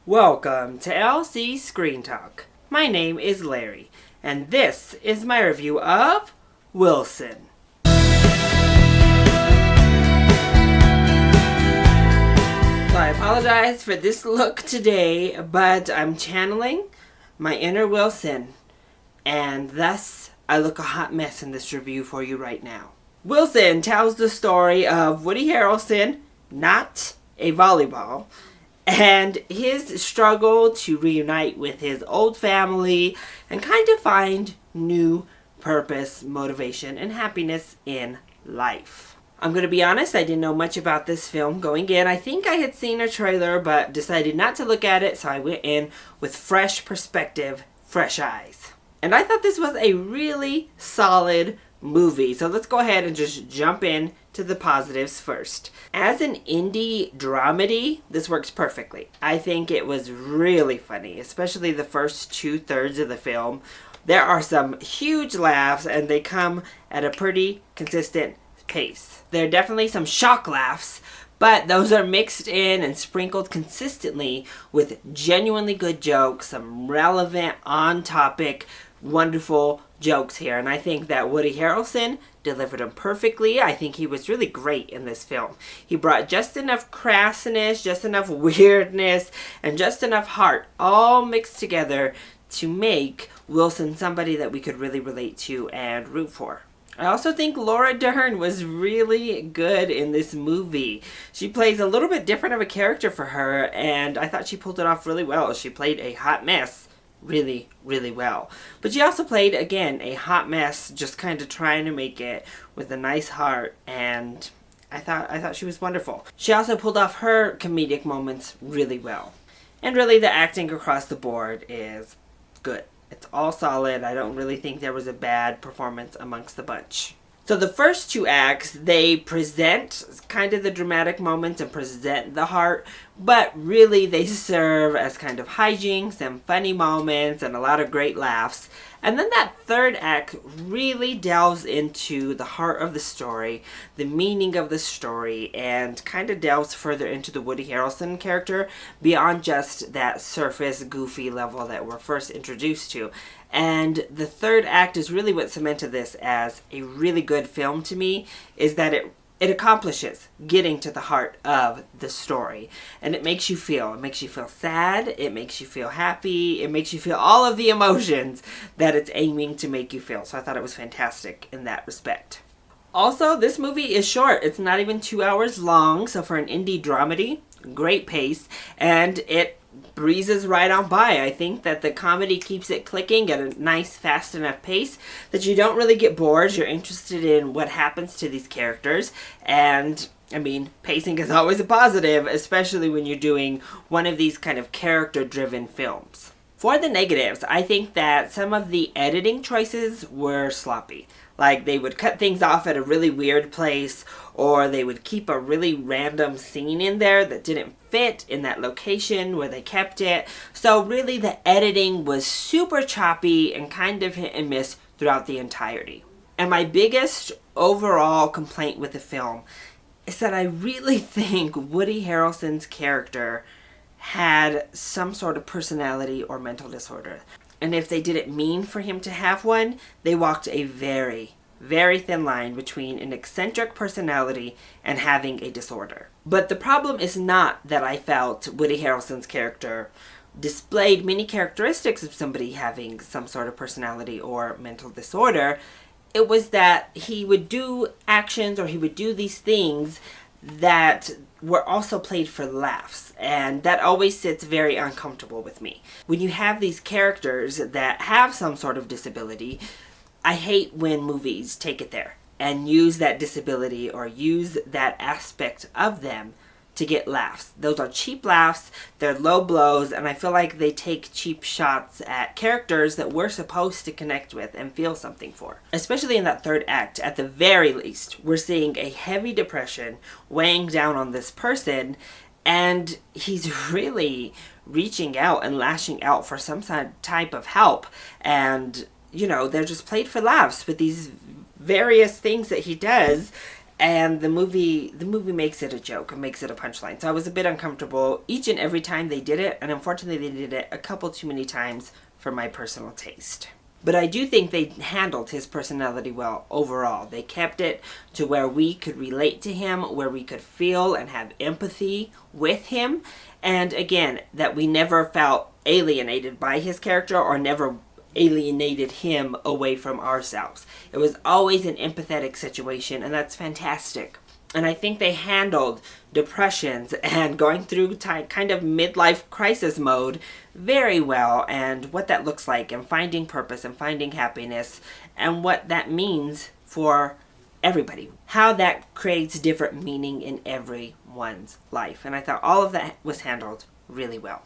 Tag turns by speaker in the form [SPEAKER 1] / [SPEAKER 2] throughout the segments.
[SPEAKER 1] Welcome to LC Screen Talk. My name is Larry, and this is my review of Wilson. So I apologize for this look today, but I'm channeling my inner Wilson, and thus I look a hot mess in this review for you right now. Wilson tells the story of Woody Harrelson, not a volleyball, and his struggle to reunite with his old family and kind of find new purpose, motivation, and happiness in life. I'm going to be honest, I didn't know much about this film going in. I think I had seen a trailer but decided not to look at it, so I went in with fresh perspective, fresh eyes. And I thought this was a really solid movie. So let's go ahead and just jump in to the positives first. As an indie dramedy, this works perfectly. I think it was really funny, especially the first 2/3 of the film. There are some huge laughs and they come at a pretty consistent pace. There are definitely some shock laughs, but those are mixed in and sprinkled consistently with genuinely good jokes, some relevant, on-topic, wonderful jokes here. And I think that Woody Harrelson delivered them perfectly. I think he was really great in this film. He brought just enough crassness, just enough weirdness, and just enough heart all mixed together to make Wilson somebody that we could really relate to and root for. I also think Laura Dern was really good in this movie. She plays a little bit different of a character for her, and I thought she pulled it off really well. She played a hot mess really, really well. But she also played, again, a hot mess, just kind of trying to make it with a nice heart, and I thought she was wonderful. She also pulled off her comedic moments really well. And really, the acting across the board is good. It's all solid. I don't really think there was a bad performance amongst the bunch. So the first two acts, they present kind of the dramatic moments and present the heart, but really they serve as kind of hijinks and funny moments and a lot of great laughs. And then that third act really delves into the heart of the story, the meaning of the story, and kind of delves further into the Woody Harrelson character beyond just that surface goofy level that we're first introduced to. And the third act is really what cemented this as a really good film to me, is that it accomplishes getting to the heart of the story. And it makes you feel. It makes you feel sad. It makes you feel happy. It makes you feel all of the emotions that it's aiming to make you feel. So I thought it was fantastic in that respect. Also, this movie is short. It's not even 2 hours long. So for an indie dramedy, great pace. And it breezes right on by. I think that the comedy keeps it clicking at a nice, fast enough pace that you don't really get bored. You're interested in what happens to these characters. And, I mean, pacing is always a positive, especially when you're doing one of these kind of character-driven films. For the negatives, I think that some of the editing choices were sloppy. Like, they would cut things off at a really weird place, or they would keep a really random scene in there that didn't fit in that location where they kept it. So really, the editing was super choppy and kind of hit and miss throughout the entirety. And my biggest overall complaint with the film is that I really think Woody Harrelson's character had some sort of personality or mental disorder. And if they didn't mean for him to have one, they walked a very, very thin line between an eccentric personality and having a disorder. But the problem is not that I felt Woody Harrelson's character displayed many characteristics of somebody having some sort of personality or mental disorder. It was that he would do actions or he would do these things that were also played for laughs, and that always sits very uncomfortable with me. When you have these characters that have some sort of disability, I hate when movies take it there and use that disability or use that aspect of them to get laughs. Those are cheap laughs, they're low blows, and I feel like they take cheap shots at characters that we're supposed to connect with and feel something for. Especially in that third act, at the very least, we're seeing a heavy depression weighing down on this person, and he's really reaching out and lashing out for some type of help. And, you know, they're just played for laughs with these various things that he does. and the movie makes it a joke and makes it a punchline. So I was a bit uncomfortable each and every time they did it, and unfortunately they did it a couple too many times for my personal taste. But I do think they handled his personality well overall. They kept it to where we could relate to him, where we could feel and have empathy with him. And again, that we never felt alienated by his character or never alienated him away from ourselves. It was always an empathetic situation, and that's fantastic. And I think they handled depressions and going through kind of midlife crisis mode very well, and what that looks like, and finding purpose and finding happiness, and what that means for everybody. How that creates different meaning in everyone's life. And I thought all of that was handled really well.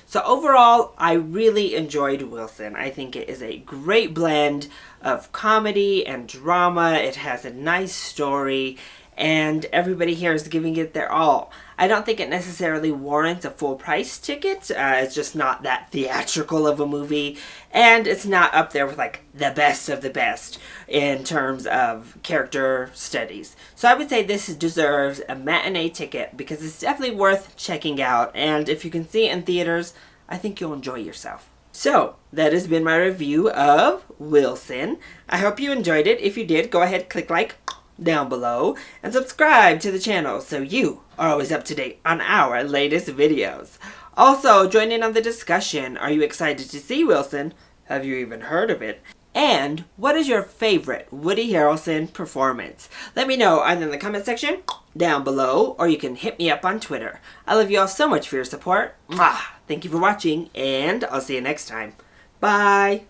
[SPEAKER 1] So overall, I really enjoyed Wilson. I think it is a great blend of comedy and drama. It has a nice story, and everybody here is giving it their all. I don't think it necessarily warrants a full price ticket. It's just not that theatrical of a movie, and it's not up there with like the best of the best in terms of character studies. So I would say this deserves a matinee ticket because it's definitely worth checking out, and if you can see it in theaters, I think you'll enjoy yourself. So, that has been my review of Wilson. I hope you enjoyed it. If you did, go ahead, click like down below, and subscribe to the channel so you are always up to date on our latest videos. Also, join in on the discussion. Are you excited to see Wilson? Have you even heard of it? And what is your favorite Woody Harrelson performance? Let me know either in the comment section down below, or you can hit me up on Twitter. I love you all so much for your support. Mwah! Thank you for watching, and I'll see you next time. Bye!